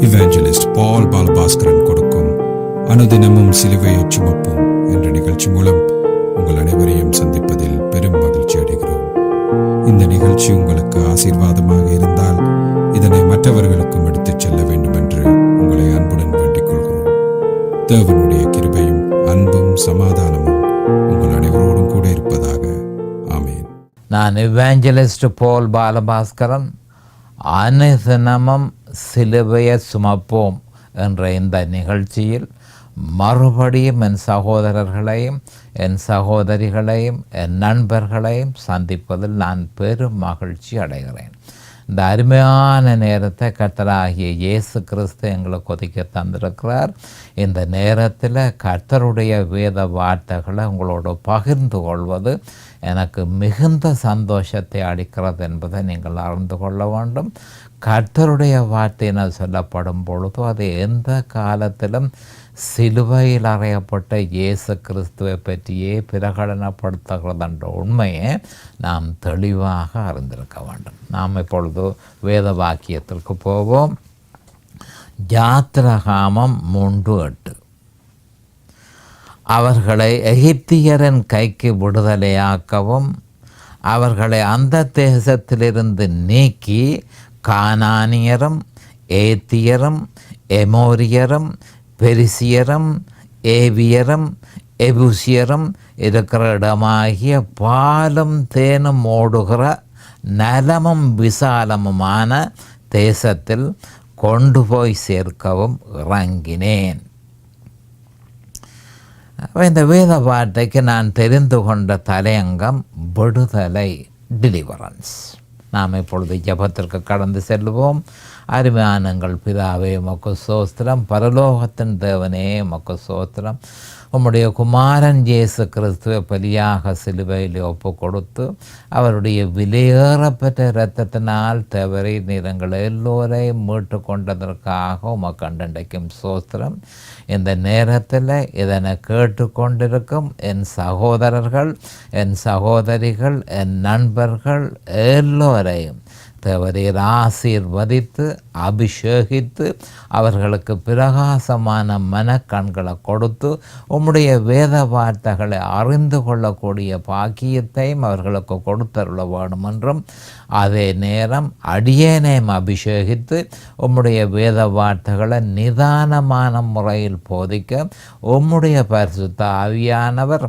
இவாஞ்சலிஸ்ட் பால் பாலபாஸ்கரன் கொடுக்கும் அனுதினமும் சிலுவையை சுமப்போம் என்ற நிகழ்ச்சி மூலம் உங்கள் அனைவரையும் சந்திப்பதில் பெரும் மகிழ்ச்சி அடைகிறோம். இந்த நிகழ்ச்சி உங்களுக்கு ஆசீர்வாதமாக இருந்தால் இதனை மற்றவர்களுக்கும் எடுத்துச் செல்ல வேண்டும் என்று உங்களை அன்புடன் வேண்டிக் கொள்கிறோம். தேவனுடைய கிருபையும் அன்பும் சமாதானமும் உங்கள் அனைவரோடும் கூட இருப்பதாக. ஆமேன். நான் இவாஞ்சலிஸ்ட் பால் பாலபாஸ்கரன். அனுதினமும் சிலுவையை சுமப்போம் என்ற இந்த நிகழ்ச்சியில் மறுபடியும் என் சகோதரர்களையும் என் சகோதரிகளையும் என் நண்பர்களையும் சந்திப்பதில் நான் பெரும் மகிழ்ச்சி அடைகிறேன். இந்த அருமையான நேரத்தை கர்த்தராகிய இயேசு கிறிஸ்து எங்களுக்கு ஒதுக்கி தந்திருக்கிறார். இந்த நேரத்தில் கர்த்தருடைய வேத வார்த்தைகளை உங்களோடு பகிர்ந்து கொள்வது எனக்கு மிகுந்த சந்தோஷத்தை அளிக்கிறது என்பதை நீங்கள் அறிந்து கொள்ள வேண்டும். கர்த்தருடைய வார்த்தையின சொல்லப்படும் பொழுது அது எந்த காலத்திலும் சிலுவையில் அறையப்பட்ட இயேசு கிறிஸ்துவை பற்றியே பிரகடனப்படுத்துகிறது என்ற உண்மையை நாம் தெளிவாக அறிந்திருக்க வேண்டும். நாம் இப்பொழுது வேத வாக்கியத்திற்கு போவோம். யாத்திராகமம் 3:8. அவர்களை எகிப்தியரின் கைக்கு விடுதலையாக்கவும் அவர்களை அந்த தேசத்திலிருந்து நீக்கி கானானியரும் ஏத்தியரும் எமோரியரும் பெரிசியரும் ஏவியரும் எபூசியரும் இருக்கிற இடமாகிய பாலும் தேனும் ஓடுகிற நலமும் விசாலமுமான தேசத்தில் கொண்டு போய் சேர்க்கவும் இறங்கினேன். இந்த வேத வார்த்தைக்கு நான் தெரிந்து கொண்ட தலையங்கம் விடுதலை, டெலிவரன்ஸ். நாம் இப்பொழுது ஜெபத்திற்கு கடந்து செல்வோம். அருமையான எங்கள் பிதாவே உமக்கு ஸ்தோத்திரம். பரலோகத்தின் தேவனே உமக்கு ஸ்தோத்திரம். உம்முடைய குமாரன் இயேசு கிறிஸ்துவை பலியாக சிலுவையில் ஒப்பு கொடுத்து அவருடைய விலையேறப்பட்ட இரத்தத்தினால் தவறி நீரங்கள் எல்லோரையும் மீட்டு கொண்டதற்காக உமக்கு அண்டண்டைக்கும் ஸ்தோத்திரம். இந்த நேரத்தில் இதனை கேட்டுக்கொண்டிருக்கும் என் சகோதரர்கள், என் சகோதரிகள், என் நண்பர்கள் எல்லோரையும் தேவரீர் ஆசீர்வதித்து அபிஷேகித்து அவர்களுக்கு பிரகாசமான மனக்கண்களை கொடுத்து உம்முடைய வேத வார்த்தைகளை அறிந்து கொள்ளக்கூடிய பாக்கியத்தையும் அவர்களுக்கு கொடுத்தருள வேண்டும் என்றும், அதே நேரம் அடியேனையும் அபிஷேகித்து உம்முடைய வேத வார்த்தைகளை நிதானமான முறையில் போதிக்க உம்முடைய பரிசுத்த ஆவியானவர்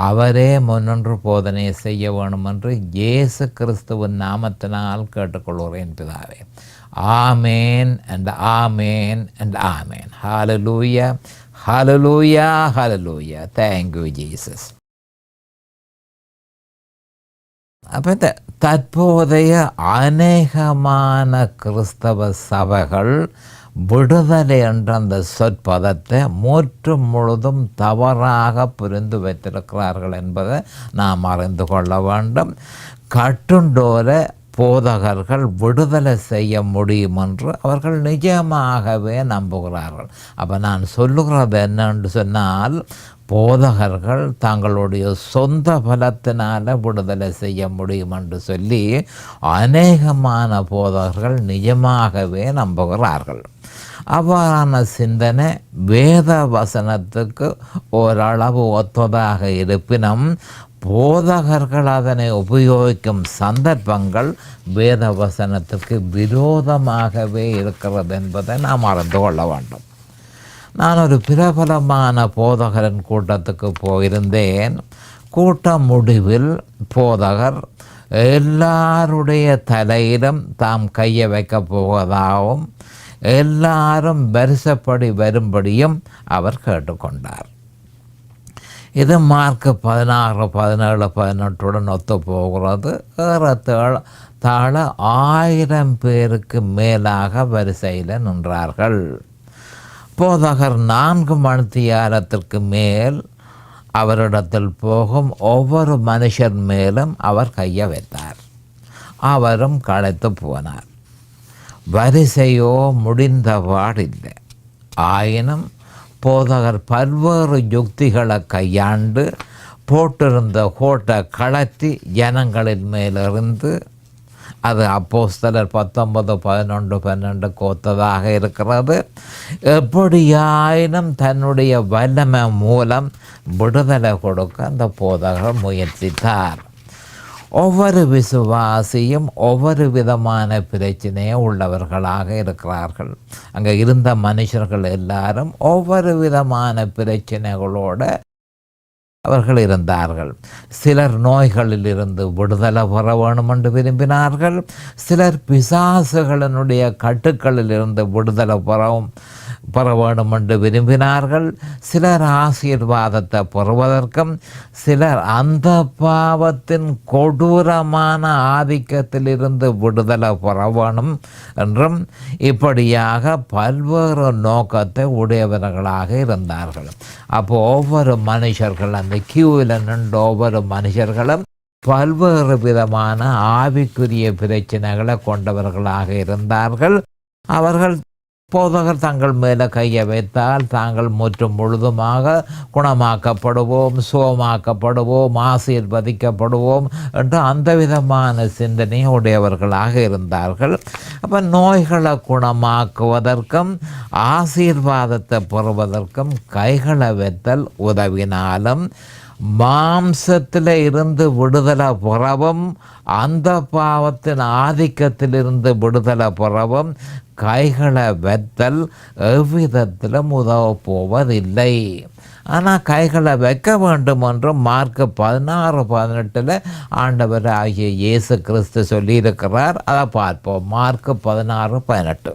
அவரே முன்னின்று போதனை செய்ய வேண்டும் என்று இயேசு கிறிஸ்துவின் நாமத்தினால் கேட்டுக்கொள்கிறேன் பிதாவே. ஆமேன் and amen and amen. Hallelujah, hallelujah, hallelujah. Thank you Jesus. அப்போ இந்த தற்போதைய அநேகமான கிறிஸ்தவ சபைகள் விடுதலை என்ற அந்த சொற்பதத்தை முற்றும் முழுதும் தவறாக புரிந்து வைத்திருக்கிறார்கள் என்பதை நாம் அறிந்து கொள்ள வேண்டும். கட்டுண்டோர போதகர்கள் விடுதலை செய்ய முடியும் என்று அவர்கள் நிஜமாகவே நம்புகிறார்கள். அப்போ நான் சொல்லுகிறது என்னென்று சொன்னால், போதகர்கள் தங்களுடைய சொந்த பலத்தினால் விடுதலை செய்ய முடியும் என்று சொல்லி அநேகமான போதகர்கள் நிஜமாகவே நம்புகிறார்கள். அவ்வாறான சிந்தனை வேத வசனத்துக்கு ஓரளவு ஒத்ததாக இருப்பினும் போதகர்கள் அதனை உபயோகிக்கும் சந்தர்ப்பங்கள் வேத வசனத்துக்கு விரோதமாகவே இருக்கிறது என்பதை நாம் அறிந்து கொள்ள வேண்டும். நான் ஒரு பிரபலமான போதகரின் கூட்டத்துக்கு போயிருந்தேன். கூட்ட முடிவில் போதகர் எல்லாருடைய தலையிலும் தாம் கையை வைக்கப் போவதாகவும் எல்லாரும் வரிசைப்படி வரும்படியும் அவர் கேட்டுக்கொண்டார். இது மார்க் 16, 17, 18 ஒத்து போகிறது. ஏறத்தாழ 1000 பேருக்கு மேலாக வரிசையில் நின்றார்கள். போதகர் 4 மணித்தியாலத்திற்கு மேல் அவரிடத்தில் போகும் ஒவ்வொரு மனுஷர் மேலும் அவர் கையை வைத்தார். அவரும் களைத்து போனார். வரிசையோ முடிந்தபாடில்லை. ஆயினும் போதகர் பல்வேறு யுக்திகளை கையாண்டு போட்டிருந்த கோட்டை கலத்தி ஜனங்களின் மேலிருந்து அது அப்போஸ்தலர் 19, 11, 12 ஒத்ததாக இருக்கிறது. எப்படியாயினும் தன்னுடைய வல்லமை மூலம் விடுதலை கொடுக்க அந்த போதகர் முயற்சித்தார். ஒவ்வொரு விசுவாசியும் ஒவ்வொரு விதமான பிரச்சனையை உள்ளவர்களாக இருக்கிறார்கள். அங்கே இருந்த மனுஷர்கள் எல்லாரும் ஒவ்வொரு விதமான பிரச்சனைகளோடு அவர்கள் இருந்தார்கள். சிலர் நோய்களில் இருந்து விடுதலை பெற வேணும் என்று விரும்பினார்கள். சிலர் பிசாசுகளினுடைய கட்டுக்களில் இருந்து விடுதலை பெற வேண்டும் என்று விரும்பினார்கள். சிலர் ஆசீர்வாதத்தை பெறுவதற்கும், சிலர் அந்த பாவத்தின் கொடூரமான ஆதிக்கத்தில் இருந்து விடுதலை பெற வேணும் என்றும் இப்படியாக பல்வேறு நோக்கத்தை உடையவர்களாக இருந்தார்கள். அப்போ ஒவ்வொரு மனுஷர்கள் அந்த கியூவில் நின்று ஒவ்வொரு மனுஷர்களும் பல்வேறு விதமான ஆவிக்குரிய பிரச்சனைகளை கொண்டவர்களாக இருந்தார்கள். அவர்கள் போதகர் தங்கள் மேலே கையை வைத்தால் தாங்கள் முற்றும் முழுதுமாக குணமாக்கப்படுவோம், சுகமாக்கப்படுவோம், ஆசீர்வதிக்கப்படுவோம் என்று அந்த விதமான சிந்தனை உடையவர்களாக இருந்தார்கள். அப்போ நோய்களை குணமாக்குவதற்கும் ஆசீர்வாதத்தை பெறுவதற்கும் கைகளை வைத்தல் உதவினாலும், மாம்சத்தில் இருந்து விடுதலை பெறவும் அந்த பாவத்தின் ஆதிக்கத்திலிருந்து விடுதலை பெறவும் கைகளை வைத்தல் எவ்விதத்திலும் உதவ போவதில்லை. ஆனால் கைகளை வைக்க வேண்டும் என்று மார்க் 16, 18 ஆண்டவர் ஆகிய இயேசு கிறிஸ்து சொல்லியிருக்கிறார். அதை பார்ப்போம். மார்க் 16, 18.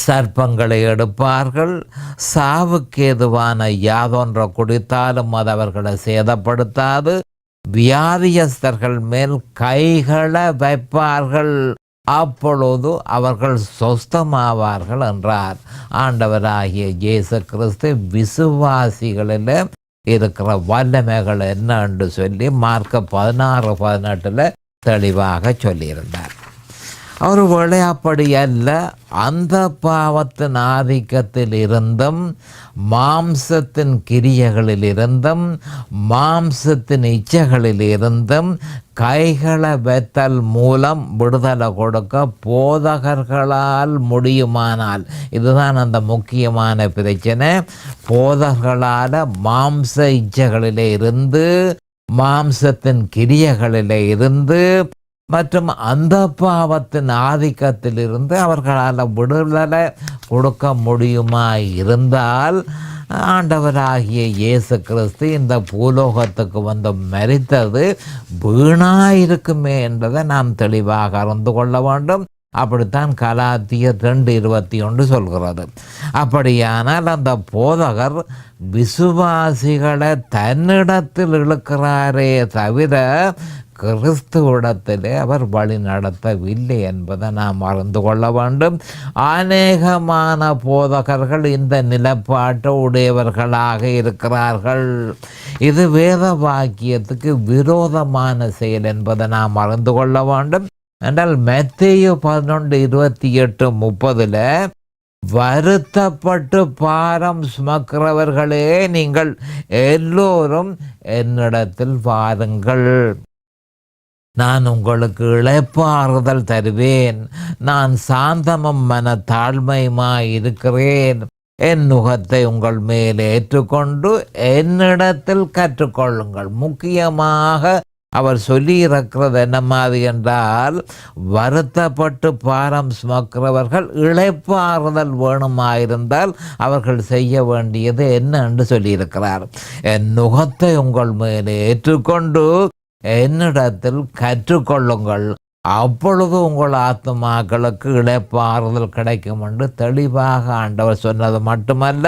சர்ப்பங்களை எடுப்பார்கள், சாவுக்கு ஏதுவான யாதொன்றை குடித்தாலும் அது அவர்களை சேதப்படுத்தாது, வியாதியஸ்தர்கள் மேல் கைகளை வைப்பார்கள், அப்பொழுது அவர்கள் சொஸ்தமாவார்கள் என்றார். ஆண்டவராகிய இயேசு கிறிஸ்து விசுவாசிகளில் இருக்கிற வல்லமைகள் என்ன என்று சொல்லி மார்க் 16, 18 தெளிவாக சொல்லியிருந்தார். ஒருவேளை அப்படி அல்ல, அந்த பாவத்தின் ஆதிக்கத்தில் இருந்தும், மாம்சத்தின் கிரியைகளில் இருந்தும், மாம்சத்தின் இச்சைகளில் இருந்தும் கைகளை வைத்தல் மூலம் விடுதலை கொடுக்க போதகர்களால் முடியுமானால், இதுதான் அந்த முக்கியமான பிரச்சனை. போதகர்களால் மாம்ச இச்சைகளிலே இருந்து, மாம்சத்தின் கிரியைகளிலே இருந்து மற்றும் அந்த பாவத்தின் ஆதிக்கத்திலிருந்து அவர்களால் விடுதலை கொடுக்க முடியுமா இருந்தால், ஆண்டவராகிய இயேசு கிறிஸ்து இந்த பூலோகத்துக்கு வந்து மரித்தது வீணாயிருக்குமே என்பதை நாம் தெளிவாக அறிந்து கொள்ள வேண்டும். அப்படித்தான் கலாத்தியர் 2:21 சொல்கிறது. அப்படியானால் அந்த போதகர் விசுவாசிகளை தன்னிடத்தில் இழுக்கிறாரே தவிர கிறிஸ்துவிடத்திலே அவர் வழி நடத்தவில்லை என்பதை நாம் அறிந்து கொள்ள வேண்டும். அநேகமான போதகர்கள் இந்த நிலப்பாட்டு உடையவர்களாக இருக்கிறார்கள். இது வேத வாக்கியத்துக்கு விரோதமான செயல் என்பதை நாம் அறிந்து கொள்ள வேண்டும். என்றால் மத்தேயு 11:28, 30 வருத்தப்பட்டு பாரம் சுமக்கிறவர்களே நீங்கள் எல்லோரும் என்னிடத்தில் வாருங்கள், நான் உங்களுக்கு இளைப்பாறுதல் தருவேன், நான் சாந்தமும் மன தாழ்மையுமாய் இருக்கிறேன், என் நுகத்தை உங்கள் மேல் ஏற்றுக்கொண்டு என்னிடத்தில் கற்றுக்கொள்ளுங்கள். முக்கியமாக அவர் சொல்லியிருக்கிறது என்ன மாதிரி என்றால், வருத்தப்பட்டு பாரம் சுமக்கிறவர்கள் இளைப்பாறுதல் வேணுமாயிருந்தால் அவர்கள் செய்ய வேண்டியது என்ன என்று சொல்லியிருக்கிறார். என் நுகத்தை உங்கள் மேலே ஏற்றுக்கொண்டு என்னிடத்தில் கற்றுக்கொள்ளுங்கள், அப்பொழுது உங்கள் ஆத்மாக்களுக்கு இளைப்பாறுதல் கிடைக்கும் என்று தெளிவாக ஆண்டவர் சொன்னது மட்டுமல்ல,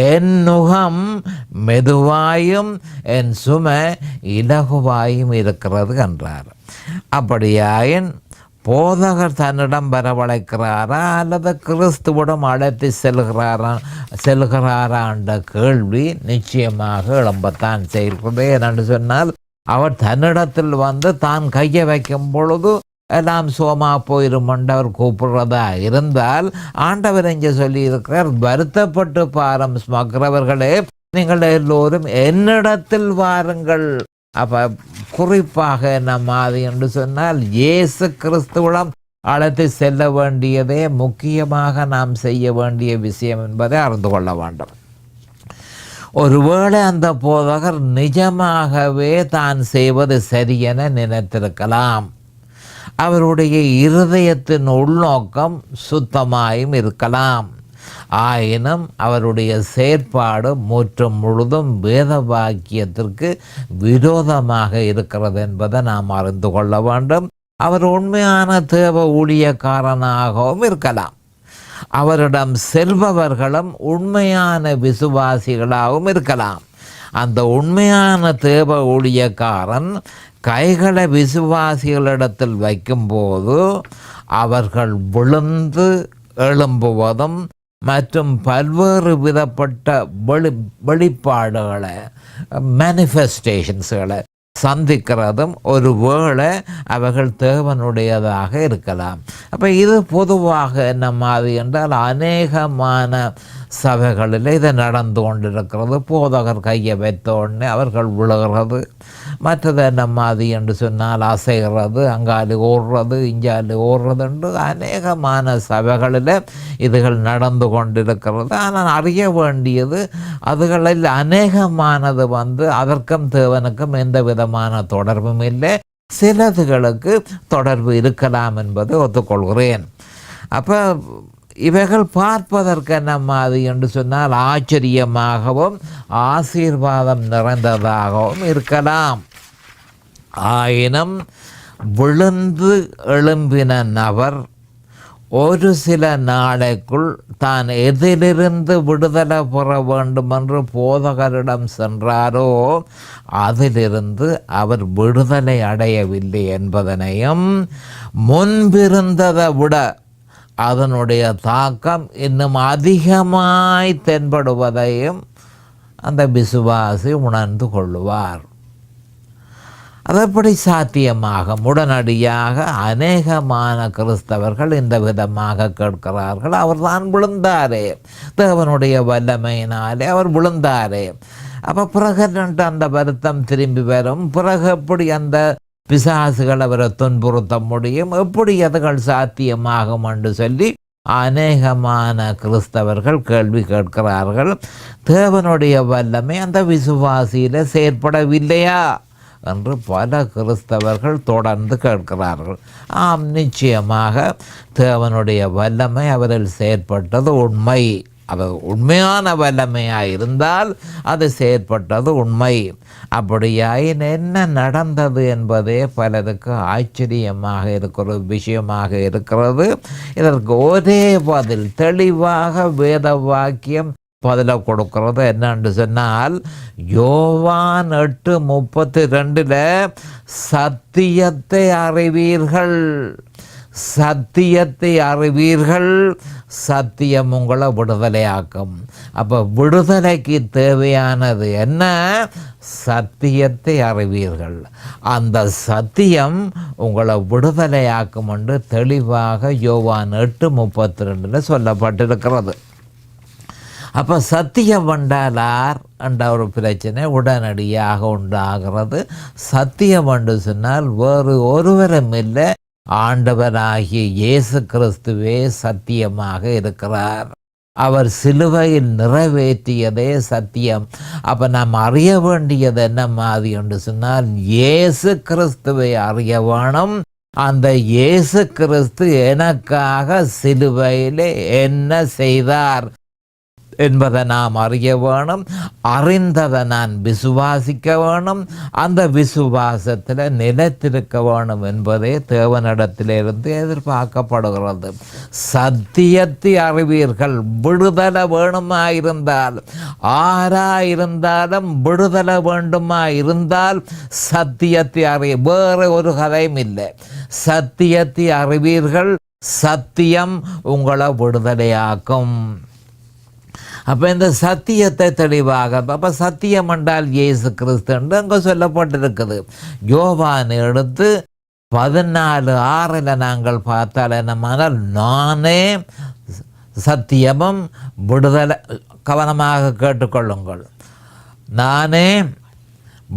என் நுகம் மெதுவாயும் என் சுமை இலகுவாயும் இருக்கிறது என்றார். அப்படியாயின் போதகர் தன்னிடம் வரவழைக்கிறாரா அல்லது கிறிஸ்துவிடம் அழைத்து செல்கிறாரா என்ற கேள்வி நிச்சயமாக எழும்பத்தான் செய்கிறது. என்று சொன்னால், அவர் தன்னிடத்தில் வந்து தான் கையை வைக்கும் பொழுது எல்லாம் சோமா போயிரும் அவர் கூப்பிடுறதா இருந்தால், ஆண்டவர் இங்கே சொல்லி இருக்கிறார், வருத்தப்பட்டு பாரம் சுமக்கிறவர்களே நீங்கள் எல்லோரும் என்னிடத்தில் வாருங்கள், அப்போ குறிப்பாக நம்ம அது என்று சொன்னால் இயேசு கிறிஸ்துவிடம் அழைத்து செல்ல வேண்டியதே முக்கியமாக நாம் செய்ய வேண்டிய விஷயம் என்பதை அறிந்து கொள்ள வேண்டும். ஒருவேளை அந்த போதகர் நிஜமாகவே தான் செய்வது சரியென நினைத்திருக்கலாம். அவருடைய இருதயத்தின் உள்நோக்கம் சுத்தமாயும் இருக்கலாம். ஆயினும் அவருடைய செயற்பாடு முற்றும் முழுதும் வேத வாக்கியத்திற்கு விரோதமாக இருக்கிறது என்பதை நாம் அறிந்து கொள்ள வேண்டும். அவர் உண்மையான தேவ ஊழியக்காரனாகவும் இருக்கலாம். அவரிடம் செல்பவர்களும் உண்மையான விசுவாசிகளாகவும் இருக்கலாம். அந்த உண்மையான தேவ ஊழியக்காரன் கைகளை விசுவாசிகளிடத்தில் வைக்கும்போது அவர்கள் விழுந்து எழும்புவதும் மற்றும் பல்வேறு விதப்பட்ட வெளிப்பாடுகளை மேனிஃபெஸ்டேஷன்ஸ்களை சந்திக்கிறதும் ஒரு வேளை அவர்கள் தேவனுடையதாக இருக்கலாம். அப்போ இது பொதுவாக என்ன மாதிரி என்றால் அநேகமான சபைகளில் இது நடந்து கொண்டிருக்கிறது. போதகர் கையை வைத்த உடனே அவர்கள் விழுகிறது. மற்றது என்ன மாதிரி என்று சொன்னால் அசைகிறது, அங்காலி ஓடுறது, இஞ்சாலி ஓடுறது என்று அநேகமான சபைகளில் இதுகள் நடந்து கொண்டிருக்கிறது. ஆனால் அறிய வேண்டியது அதுகளில் அநேகமானது அதற்கும் தேவனுக்கும் எந்த விதமான தொடர்பும் இல்லை. சிலதுகளுக்கு தொடர்பு இருக்கலாம் என்பதை ஒத்துக்கொள்கிறேன். அப்போ இவைகள் பார்ப்பதற்கு என்ன மாதிரி என்று சொன்னால் ஆச்சரியமாகவும் ஆசீர்வாதம் நிறைந்ததாகவும் இருக்கலாம். ஆயினும் விழுந்து எழும்பின நபர் ஒரு சில நாளைக்குள் தான் எதிலிருந்து விடுதலை பெற வேண்டும் என்று போதகரிடம் சென்றாரோ அதிலிருந்து அவர் விடுதலை அடையவில்லை என்பதனையும் முன்பிருந்ததை விட அதனுடைய தாக்கம் இன்னும் அதிகமாய் தென்படுவதையும் அந்த விசுவாசி உணர்ந்து கொள்வார். அதப்படி சாத்தியமாக உடனடியாக அநேகமான கிறிஸ்தவர்கள் இந்த விதமாக கேட்கிறார்கள். அவர் தான் விழுந்தாரே, தேவனுடைய வல்லமையினாலே அவர் விழுந்தாரே. அப்போ பிறகு அந்த வருத்தம் திரும்பி வரும். பிறகு எப்படி அந்த பிசாசுகள் அவரை துன்புறுத்த முடியும், எப்படி அதுகள் சாத்தியமாகும் என்று சொல்லி அநேகமான கிறிஸ்தவர்கள் கேள்வி கேட்கிறார்கள். தேவனுடைய வல்லமை அந்த விசுவாசியில் செயற்படவில்லையா என்று பல கிறிஸ்தவர்கள் தொடர்ந்து கேட்கிறார்கள். ஆம், நிச்சயமாக தேவனுடைய வல்லமை அவரில் செயற்பட்டது உண்மை. அது உண்மையான வல்லமையாக இருந்தால் அது செயற்பட்டது உண்மை. அப்படியாயின் என்ன நடந்தது என்பதே பலருக்கு ஆச்சரியமாக இருக்கிற விஷயமாக இருக்கிறது. இதற்கு ஒரே பதில் தெளிவாக வேத வாக்கியம் பதில கொடுக்கிறது. என்னன்னு சொன்னால் யோவான் 8:32 சத்தியத்தை அறிவீர்கள், சத்தியத்தை அறிவீர்கள், சத்தியம் உங்களை விடுதலையாக்கும். அப்போ விடுதலைக்கு தேவையானது என்ன? சத்தியத்தை அறிவீர்கள். அந்த சத்தியம் உங்களை விடுதலையாக்கும் என்று தெளிவாக யோவான் 8:32 சொல்லப்பட்டிருக்கிறது. அப்போ சத்தியம் வண்டாலார் என்ற ஒரு பிரச்சனை உடனடியாக உண்டாகிறது. சத்தியம் என்று சொன்னால் வேறு ஒருவரும் இல்லை, ஆண்டவராகிய இயேசு கிறிஸ்துவே சத்தியமாக இருக்கிறார். அவர் சிலுவையில் நிறைவேற்றியதே சத்தியம். அப்போ நாம் அறிய வேண்டியது என்ன மாதிரி என்று சொன்னால் இயேசு கிறிஸ்துவை அறிய வேணும். அந்த இயேசு கிறிஸ்து எனக்காக சிலுவையில் என்ன செய்தார் என்பதை நாம் அறிய வேணும். அறிந்ததை நான் விசுவாசிக்க வேணும். அந்த விசுவாசத்தில் நிலைத்திருக்க வேணும் என்பதே தேவனிடத்திலிருந்து எதிர்பார்க்கப்படுகிறது. சத்தியத்தை அறிவீர்கள். விடுதலை வேணுமாயிருந்தால், ஆராயிருந்தாலும் விடுதலை வேண்டுமாயிருந்தால் சத்தியத்தை அறிய, வேறு ஒரு கதையும் இல்லை. சத்தியத்தை அறிவீர்கள், சத்தியம் உங்களை விடுதலையாக்கும். அப்போ இந்த சத்தியத்தை தெளிவாக, அப்போ சத்தியம் என்றால் இயேசு கிறிஸ்து என்று அங்கே சொல்லப்பட்டிருக்குது. யோவான் எடுத்து 14:6 நாங்கள் பார்த்தால் என்னமானால் நானே சத்தியமும் விடுதலை, கவனமாக கேட்டுக்கொள்ளுங்கள், நானே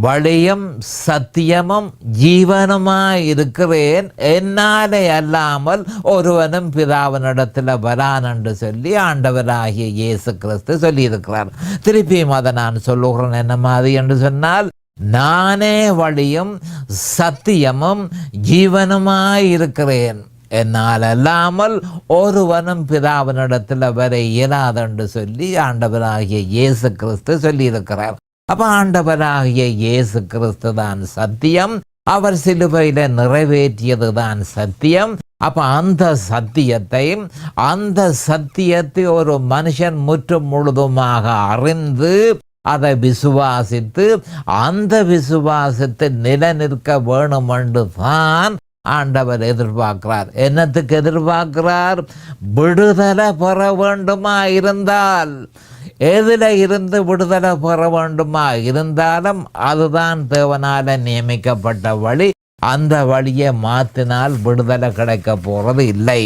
வழியும் சத்தியமும் ஜீவனுமாய் இருக்கிறேன், என்னாலே அல்லாமல் ஒருவனும் பிதாவினிடத்தில் வரான் என்று சொல்லி ஆண்டவராகிய இயேசு கிறிஸ்து சொல்லியிருக்கிறார். திருப்பியும் அதை நான் சொல்லுகிறேன் என்ன மாதிரி என்று சொன்னால், நானே வழியும் சத்தியமும் ஜீவனுமாய் இருக்கிறேன், என்னால் அல்லாமல் ஒருவனும் பிதாவினிடத்தில் வர இயலாதென்று சொல்லி ஆண்டவராகிய இயேசு கிறிஸ்து சொல்லியிருக்கிறார். அப்ப ஆண்டவராகிய இயேசு கிறிஸ்து தான் சத்தியம், அவர் சிலுவையில நிறைவேற்றியது தான் சத்தியம். அப்ப அந்த சத்தியத்தை ஒரு மனுஷன் முற்றும் முழுதுமாக அறிந்து அதை விசுவாசித்து அந்த விசுவாசத்தை நிலைநிற்க வேணும் என்று தான் ஆண்டவர் எதிர்பார்க்கிறார். என்னத்துக்கு எதிர்பார்க்கிறார்? விடுதலை பெற வேண்டுமா இருந்தால், எதில் இருந்து விடுதலை பெற வேண்டுமா இருந்தாலும் அதுதான் தேவனால நியமிக்கப்பட்ட வழி. அந்த வழியை மாற்றினால் விடுதலை கிடைக்க போறது இல்லை.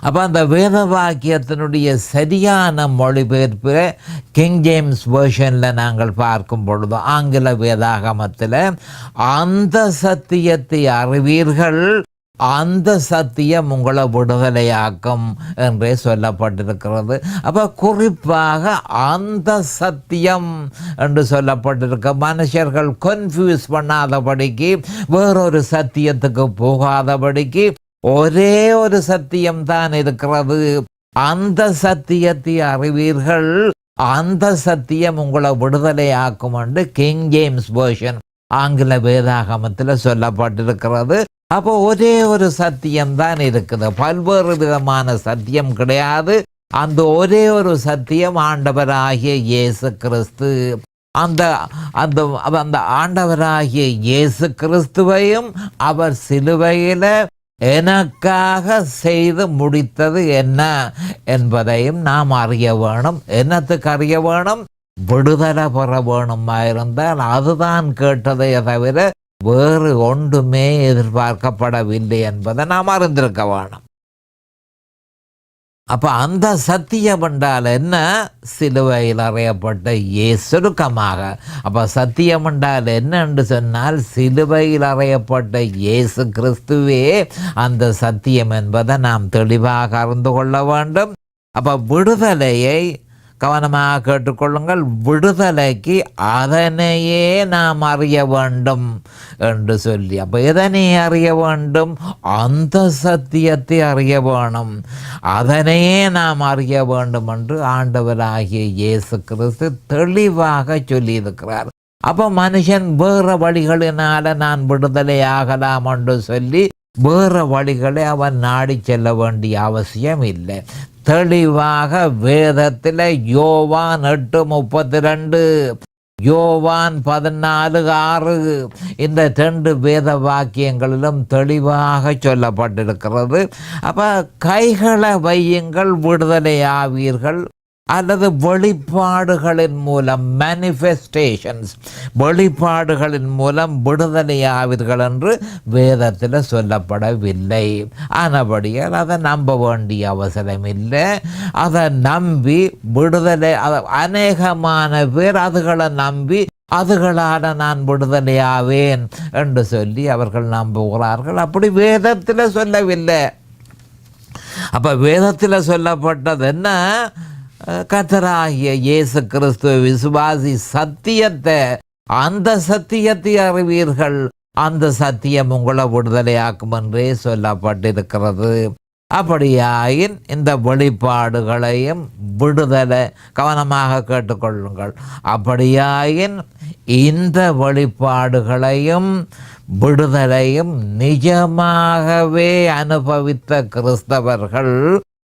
அப்போ அந்த வேத வாக்கியத்தினுடைய சரியான மொழிபெயர்ப்பு கிங் ஜேம்ஸ் வேர்ஷனில் நாங்கள் பார்க்கும் பொழுது, ஆங்கில வேதாகமத்தில் அந்த சத்தியத்தை அறிவீர்கள், அந்த சத்தியம் உங்களை விடுதலையாக்கும் என்றே சொல்லப்பட்டிருக்கிறது. அப்போ குறிப்பாக அந்த சத்தியம் என்று சொல்லப்பட்டிருக்க மனுஷர்கள் கன்ஃபியூஸ் பண்ணாதபடிக்கு, வேறொரு சத்தியத்துக்கு போகாதபடிக்கு ஒரே ஒரு சத்தியம் தான் இருக்கிறது. அந்த சத்தியத்தை அறிவீர்கள், அந்த சத்தியம் உங்களை விடுதலையாக்கும் என்று கிங் ஜேம்ஸ் வேர்ஷன் ஆங்கில வேதாகமத்தில் சொல்லப்பட்டிருக்கிறது. அப்போ ஒரே ஒரு சத்தியம் தான் இருக்குது, பல்வேறு விதமான சத்தியம் கிடையாது. அந்த ஒரே ஒரு சத்தியம் ஆண்டவராகிய இயேசு கிறிஸ்து. அந்த அந்த அந்த ஆண்டவராகிய இயேசு கிறிஸ்துவையும் அவர் சிலுவையில் எனக்காக செய்து முடித்தது என்ன என்பதையும் நாம் அறிய வேணும். என்னத்துக்கு அறிய வேணும்? விடுதலை பெற வேணுமா இருந்தால் அதுதான் கேட்டதை தவிர வேறு ஒன்றுமே எதிர்பார்க்கப்படவில்லை என்பதை நாம் அறிந்திருக்க வேணும். அப்ப அந்த சத்தியம் என்றால் என்ன? சிலுவையில் அறையப்பட்ட சுருக்கமாக. அப்ப சத்தியம் என்றால் என்ன என்று சொன்னால், சிலுவையில் அறையப்பட்ட இயேசு கிறிஸ்துவே அந்த சத்தியம் என்பதை நாம் தெளிவாக அறிந்து கொள்ள வேண்டும். அப்ப விடுதலையை கவனமாக கேட்டுக்கொள்ளுங்கள். விடுதலைக்கு அதனையே நாம் அறிய வேண்டும் என்று சொல்லி, அப்போ எதனை அறிய வேண்டும்? அந்த சத்தியத்தை அறிய வேணும், அதனையே நாம் அறிய வேண்டும் என்று ஆண்டவராகிய இயேசு கிறிஸ்து தெளிவாக சொல்லியிருக்கிறார். அப்போ மனுஷன் வேறு வழிகளினால நான் விடுதலை ஆகலாம் என்று சொல்லி வேறு வழிகளை அவன் நாடி செல்ல வேண்டிய அவசியம் இல்லை. தெளிவாக வேதத்தில் யோவான் 8:32, யோவான் 14:6 இந்த 2 வேத வாக்கியங்களிலும் தெளிவாக சொல்லப்பட்டிருக்கிறது. அப்போ கைகளை வையுங்கள் விடுதலை ஆவீர்கள், அல்லது வெளிப்பாடுகளின் மூலம் மேனிஃபெஸ்டேஷன்ஸ், வெளிப்பாடுகளின் மூலம் விடுதலை ஆவீர்கள் என்று வேதத்தில் சொல்லப்படவில்லை. ஆனபடியால் அதை நம்ப வேண்டிய அவசரம் இல்லை. அதை நம்பி விடுதலை, அநேகமான பேர் அதுகளை நம்பி அதுகளால் நான் விடுதலை ஆவேன் என்று சொல்லி அவர்கள் நம்புகிறார்கள். அப்படி வேதத்தில் சொல்லவில்லை. அப்போ வேதத்தில் சொல்லப்பட்டது என்ன? கர்த்தராகிய இயேசு கிறிஸ்துவை விசுவாசி சத்தியத்தை, அந்த சத்தியத்தை அறிவீர்கள், அந்த சத்தியம் உங்களை விடுதலையாக்கும் என்றே சொல்லப்பட்டிருக்கிறது. அப்படியாயின் இந்த வெளிப்பாடுகளையும் விடுதலை கவனமாக கேட்டுக்கொள்ளுங்கள். அப்படியாயின் இந்த வெளிப்பாடுகளையும் விடுதலையும் நிஜமாகவே அனுபவித்த கிறிஸ்தவர்கள்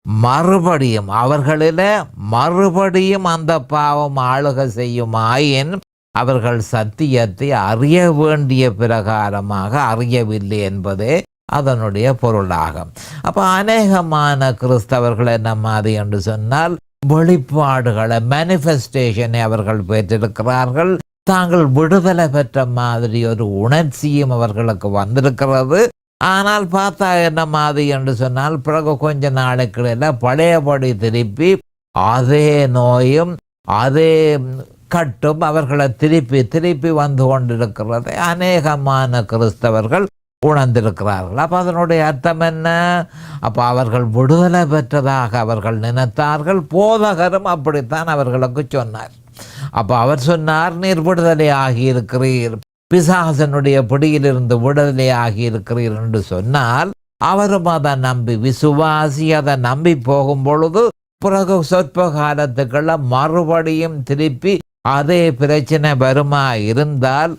மறுபடியும் அவர்களில் மறுபடியும் அந்த பாவம் ஆளுகை செய்யுமாயின் அவர்கள் சத்தியத்தை அறிய வேண்டிய பிரகாரமாக அறியவில்லை என்பதே அதனுடைய பொருளாகும். அப்போ அநேகமான கிறிஸ்தவர்கள் என்ன மாதிரி என்று சொன்னால், வெளிப்பாடுகளை மேனிஃபெஸ்டேஷனை அவர்கள் பெற்றிருக்கிறார்கள். தாங்கள் விடுதலை பெற்ற மாதிரி ஒரு உணர்ச்சியும் அவர்களுக்கு வந்திருக்கிறது. ஆனால் பார்த்தா என்ன மாதிரி என்று சொன்னால், பிறகு கொஞ்ச நாளைக்குள்ள பழையபடி திருப்பி அதே நோயும் அதே கட்டும் அவர்களை திருப்பி திருப்பி வந்து கொண்டிருக்கிறதை அநேகமான கிறிஸ்தவர்கள் உணர்ந்திருக்கிறார்கள். அப்போ அதனுடைய அர்த்தம் என்ன? அப்போ அவர்கள் விடுதலை பெற்றதாக அவர்கள் நினைத்தார்கள். போதகரும் அப்படித்தான் அவர்களுக்கு சொன்னார். அப்போ அவர் சொன்னார், நீர் விடுதலை ஆகியிருக்கிறீர், பிசாசனுடைய பிடியிலிருந்து விடுதலை ஆகியிருக்கிறீர் என்று சொன்னால் அவரும் அதை நம்பி விசுவாசி அதை நம்பி போகும் பொழுது பிறகு சொற்ப காலத்துக்குள்ள மறுபடியும் திருப்பி அதே பிரச்சனை வருமா இருந்தால்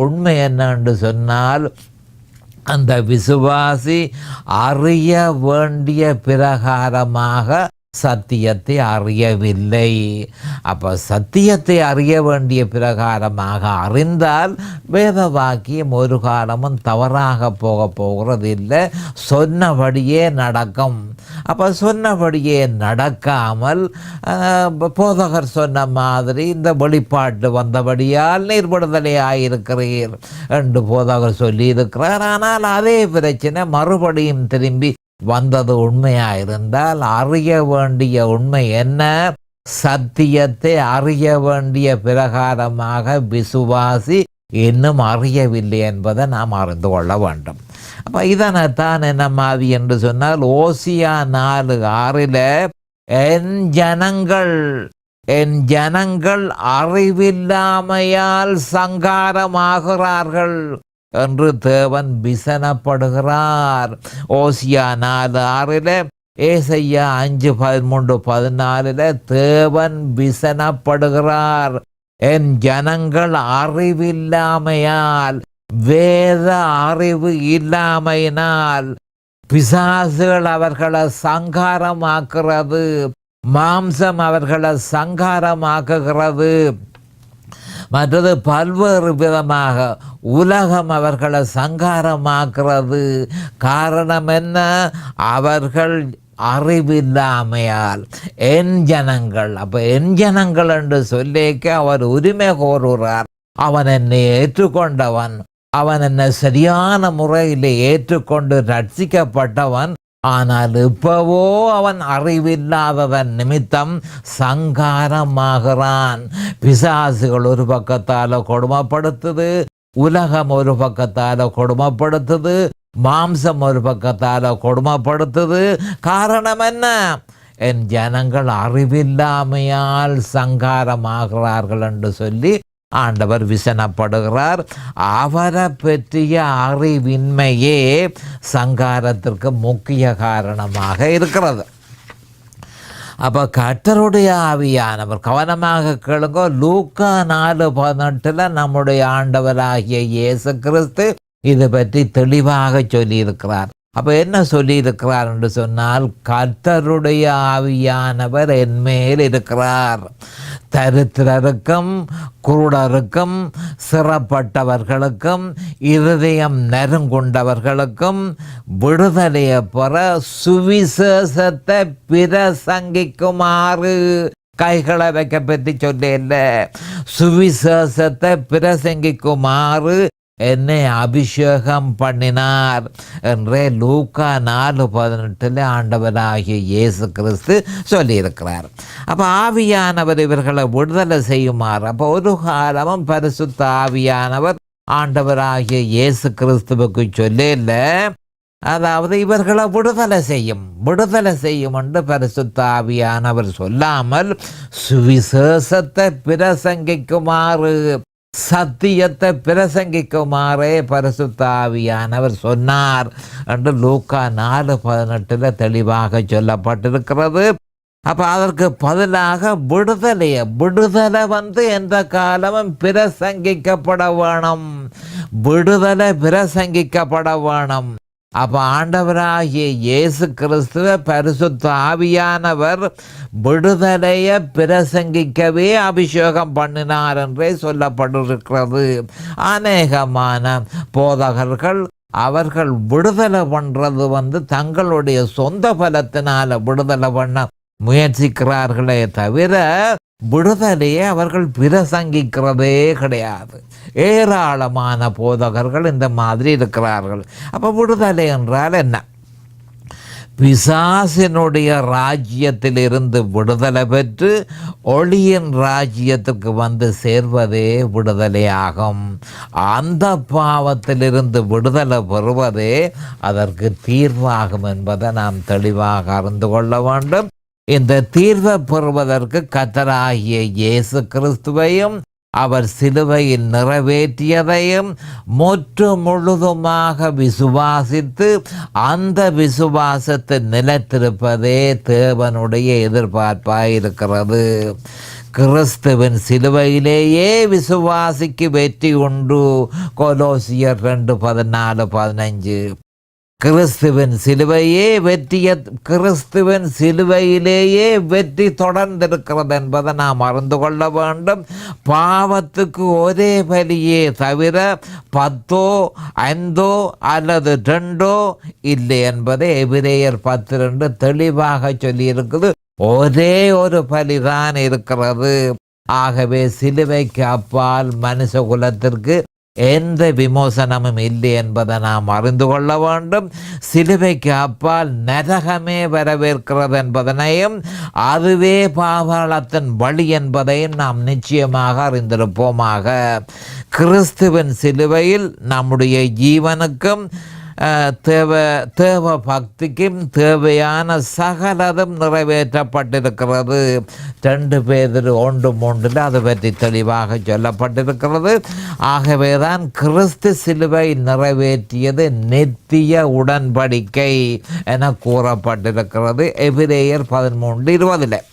உண்மை என்னன்னு சொன்னால் அந்த விசுவாசி அறிய வேண்டிய பிரகாரமாக சத்தியத்தை அறியவில்லை. அப்போ சத்தியத்தை அறிய வேண்டிய பிரகாரமாக அறிந்தால் வேத வாக்கியம் ஒரு காலமும் தவறாக போகிறது இல்லை, சொன்னபடியே நடக்கும். அப்போ சொன்னபடியே நடக்காமல் போதகர் சொன்ன மாதிரி இந்த வெளிப்பாட்டு வந்தபடியால் நீர் விடுதலையாயிருக்கிறீர் என்று போதகர் சொல்லியிருக்கிறார். ஆனால் அதே பிரச்சனை மறுபடியும் திரும்பி வந்தது உண்மையாயிருந்தால் அறிய வேண்டிய உண்மை என்ன? சத்தியத்தை அறிய வேண்டிய பிரகாரமாக விசுவாசி இன்னும் அறியவில்லை என்பதை நாம் அறிந்து கொள்ள வேண்டும். அப்போ இதனைத்தான் என்ன மாதிரி என்று சொன்னால் ஓசியா 4:6 என் ஜனங்கள் அறிவில்லாமையால் சங்காரமாகிறார்கள் என்று தேவன் விசனப்படுகிறார். ஓசியா 4:6 ஏசையா 5:13-14 தேவன் விசனப்படுகிறார். என் ஜனங்கள் அறிவில்லாமையால், வேத அறிவு இல்லாமையினால் பிசாசுகள் அவர்களை சங்காரமாக்குறது, மாம்சம் அவர்களை சங்காரமாக்குகிறது, மற்றது பல்வேறு விதமாக உலகம் அவர்களை சங்காரமாக்குறது. காரணம் என்ன? அவர்கள் அறிவில்லாமையால். என் ஜனங்கள், அப்போ என் ஜனங்கள் என்று சொல்லிக்க அவர் உரிமை கோருகிறார். அவன் என்னை ஏற்றுக்கொண்டவன், அவன் என்னை சரியான முறையில் ஏற்றுக்கொண்டு ரட்சிக்கப்பட்டவன். ஆனால் இப்பவோ அவன் அறிவில்லாததன் நிமித்தம் சங்காரமாகிறான். பிசாசுகள் ஒரு பக்கத்தால் கொடுமைப்படுத்துது, உலகம் ஒரு பக்கத்தால் கொடுமைப்படுத்துது, மாம்சம் ஒரு பக்கத்தால் கொடுமைப்படுத்துது. காரணம் என்ன? என் ஜனங்கள் அறிவில்லாமையால் சங்காரமாகிறார்கள் என்று சொல்லி ஆண்டவர் விசனப்படுகிறார். அவரை பற்றிய அறிவின்மையே சங்காரத்திற்கு முக்கிய காரணமாக இருக்கிறது. அப்போ கர்த்தருடைய ஆவியானவர், கவனமாக கேளுங்க, லூக்கா 4:18 நம்முடைய ஆண்டவராகிய இயேசு கிறிஸ்து இது பற்றி தெளிவாக சொல்லியிருக்கிறார். அப்போ என்ன சொல்லியிருக்கிறார் என்று சொன்னால், கர்த்தருடைய ஆவியானவர் என்மேல் இருக்கிறார். தரித்திரருக்கும் குருடருக்கும் சிறப்பட்டவர்களுக்கும் இருதயம் நெருங்குண்டவர்களுக்கும் விடுதலையை பெற சுவிசேஷத்தை பிரசங்கிக்குமாறு, கைகளை வைக்க பற்றி சொல்ல, சுவிசேஷத்தை பிரசங்கிக்குமாறு என்னை அபிஷேகம் பண்ணினார் என்றே லூக்கா 4:18 ஆண்டவராகிய இயேசு கிறிஸ்து சொல்லியிருக்கிறார். அப்போ ஆவியானவர் இவர்களை விடுதலை செய்யுமாறு, அப்போ ஒரு காலமும் பரிசுத்த ஆவியானவர் ஆண்டவராகிய இயேசு கிறிஸ்துவுக்கு சொல்லல, அதாவது இவர்களை விடுதலை செய்யும் என்று பரிசுத்த ஆவியானவர் சொல்லாமல் சுவிசேஷத்தை பிரசங்கிக்குமாறு, சத்தியத்தை பிரசங்கிக்குமாறே பரிசுத்த ஆவியானவர் சொன்னார் என்று லூக்கா 4:18 தெளிவாக சொல்லப்பட்டிருக்கிறது. அப்போ அதற்கு பதிலாக விடுதலை எந்த காலமும் பிரசங்கிக்கப்பட வேணும், விடுதலை பிரசங்கிக்கப்பட வேணும். அப்போ ஆண்டவராகிய இயேசு கிறிஸ்துவ பரிசுத்த ஆவியானவர் விடுதலையை பிரசங்கிக்கவே அபிஷேகம் பண்ணினார் என்றே சொல்லப்பட்டிருக்கிறது. அநேகமான போதகர்கள் அவர்கள் விடுதலை பண்ணுறது தங்களுடைய சொந்த பலத்தினால விடுதலை பண்ண முயற்சிக்கிறார்களே தவிர விடுதலையை அவர்கள் பிரசங்கிக்கிறதே கிடையாது. ஏராளமான போதகர்கள் இந்த மாதிரி இருக்கிறார்கள். அப்போ விடுதலை என்றால் என்ன? பிசாசினுடைய ராஜ்யத்திலிருந்து விடுதலை பெற்று ஒளியின் ராஜ்யத்துக்கு வந்து சேர்வதே விடுதலையாகும். அந்த பாவத்திலிருந்து விடுதலை பெறுவதே அதற்கு தீர்வாகும் என்பதை நாம் தெளிவாக அறிந்து கொள்ள வேண்டும். இந்த தீர்வை பெறுவதற்கு கர்த்தராகிய இயேசு கிறிஸ்துவையும் அவர் சிலுவையில் நிறைவேற்றியதையும் முற்று முழுதுமாக விசுவாசித்து அந்த விசுவாசத்தை நிலைத்திருப்பதே தேவனுடைய எதிர்பார்ப்பாய் இருக்கிறது. கிறிஸ்துவின் சிலுவையிலேயே விசுவாசிக்கு வெற்றி உண்டு. கொலோசியர் 2:14-15. கிறிஸ்துவின் சிலுவையிலேயே வெற்றி தொடர்ந்திருக்கிறது என்பதை நாம் அறிந்து கொள்ள வேண்டும். பாவத்துக்கு ஒரே பலியே தவிர 10 5 அல்லது 2 இல்லை என்பதை எபிரேயர் 10:2 தெளிவாக சொல்லியிருக்குது. ஒரே ஒரு பலிதான் இருக்கிறது. ஆகவே சிலுவைக்கு அப்பால் மனுஷ குலத்திற்கு எந்த விமோசனமும் இல்லை என்பதை நாம் அறிந்து கொள்ள வேண்டும். சிலுவைக்கு அப்பால் நரகமே வரவேற்கிறது என்பதனையும் அதுவே பாதாளத்தின் வழி என்பதையும் நாம் நிச்சயமாக அறிந்திருப்போமாக. கிறிஸ்துவின் சிலுவையில் நம்முடைய ஜீவனுக்கும் தேவ பக்திக்கும் தேவையான சகலதும் நிறைவேற்றப்பட்டிருக்கிறது. 2 பேதுரு 1:3 அது பற்றி தெளிவாக சொல்லப்பட்டிருக்கிறது. ஆகவேதான் கிறிஸ்து சிலுவை நிறைவேற்றியது நித்திய உடன்படிக்கை என கூறப்பட்டிருக்கிறது. எபிரேயர் 13:20.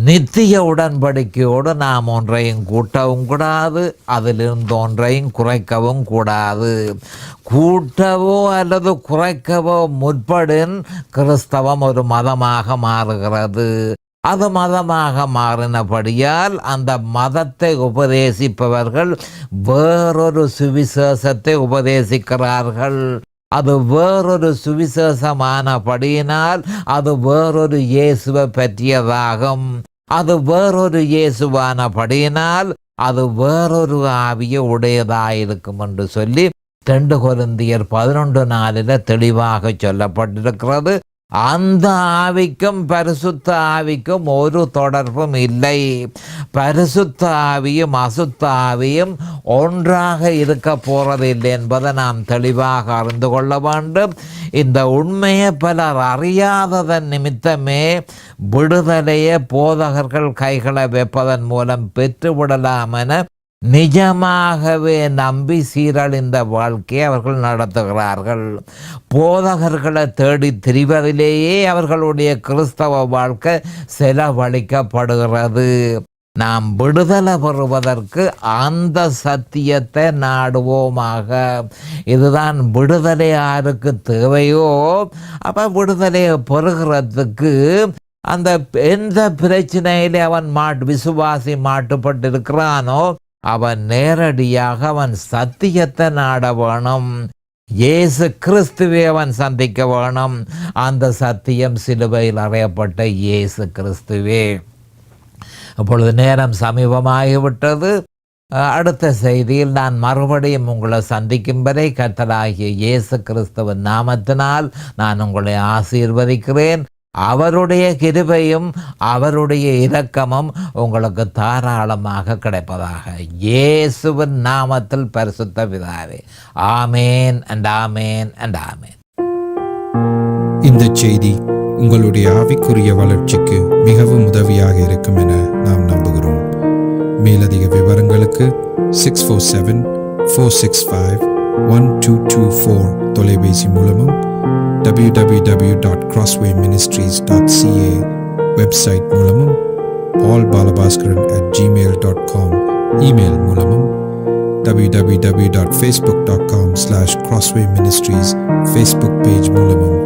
நித்திய உடன்படிக்கையோடு நாம் ஒன்றையும் கூட்டவும் கூடாது, அதிலிருந்து ஒன்றையும் குறைக்கவும் கூடாது. கூட்டவோ அல்லது குறைக்கவோ முற்படின் கிறிஸ்தவம் ஒரு மதமாக மாறுகிறது. அது மதமாக மாறினபடியால் அந்த மதத்தை உபதேசிப்பவர்கள் வேறொரு சுவிசேஷத்தை உபதேசிக்கிறார்கள். அது வேறொரு சுவிசேஷமானபடியினால் அது வேறொரு இயேசுவை பற்றியதாகும். அது வேறொரு இயேசுவானபடியினால் அது வேறொரு ஆவியை உடையதாயிருக்கும் என்று சொல்லி 2 கொரிந்தியர் 11:4 தெளிவாக சொல்லப்பட்டிருக்கிறது. அந்த ஆவிக்கும் பரிசுத்த ஆவிக்கும் ஒரு தொடர்பும் இல்லை. பரிசுத்த ஆவியும் அசுத்த ஆவியும் ஒன்றாக இருக்க போறதில்லை என்பதை நாம் தெளிவாக அறிந்து கொள்ள வேண்டும். இந்த உண்மையை பலர் அறியாததன் நிமித்தமே விடுதலையை போதகர்கள் கைகளை வைப்பதன் மூலம் பெற்றுவிடலாம் என நிஜமாகவே நம்பி சீரழிந்த வாழ்க்கையை அவர்கள் நடத்துகிறார்கள். போதகர்களை தேடி திரிவதிலேயே அவர்களுடைய கிறிஸ்தவ வாழ்க்கை செலவழிக்கப்படுகிறது. நாம் விடுதலை பெறுவதற்கு அந்த சத்தியத்தை நாடுவோமாக. இதுதான் விடுதலை யாருக்கு தேவையோ அப்போ விடுதலையை பெறுகிறதுக்கு அந்த எந்த பிரச்சனையிலே அவன் விசுவாசி மாட்டுப்பட்டிருக்கிறானோ அவன் நேரடியாக அவன் சத்தியத்தை நாட வேணும். இயேசு கிறிஸ்துவை அவன் சந்திக்க வேணும். அந்த சத்தியம் சிலுவையில் அறையப்பட்ட இயேசு கிறிஸ்துவே. அப்பொழுது நேரம் சமீபமாகிவிட்டது. அடுத்த செய்தியில் நான் மறுபடியும் உங்களை சந்திக்கும் வரை கர்த்தராகிய இயேசு கிறிஸ்துவின் நாமத்தினால் நான் உங்களை ஆசீர்வதிக்கிறேன். அவருடைய கிருபையும் அவருடைய இரக்கமும் உங்களுக்கு தாராளமாக கிடைப்பதாக. இயேசுவின் நாமத்தில் பரிசுத்த பிதாவே. ஆமேன் அண்ட் ஆமேன் அண்ட் ஆமேன். இந்த செய்தி உங்களுடைய ஆவிக்குரிய வளர்ச்சிக்கு மிகவும் உதவியாக இருக்கும் என நாம் நம்புகிறோம். மேலதிக விவரங்களுக்கு 647-465-1224 தொலைபேசி மூலமும் www.crosswayministries.ca வெப்சைட் மூலமும் paulbalabhaskaran@gmail.com இமெயில் மூலமும் www.facebook.com/crosswayministries ஃபேஸ்புக் பேஜ் மூலமும்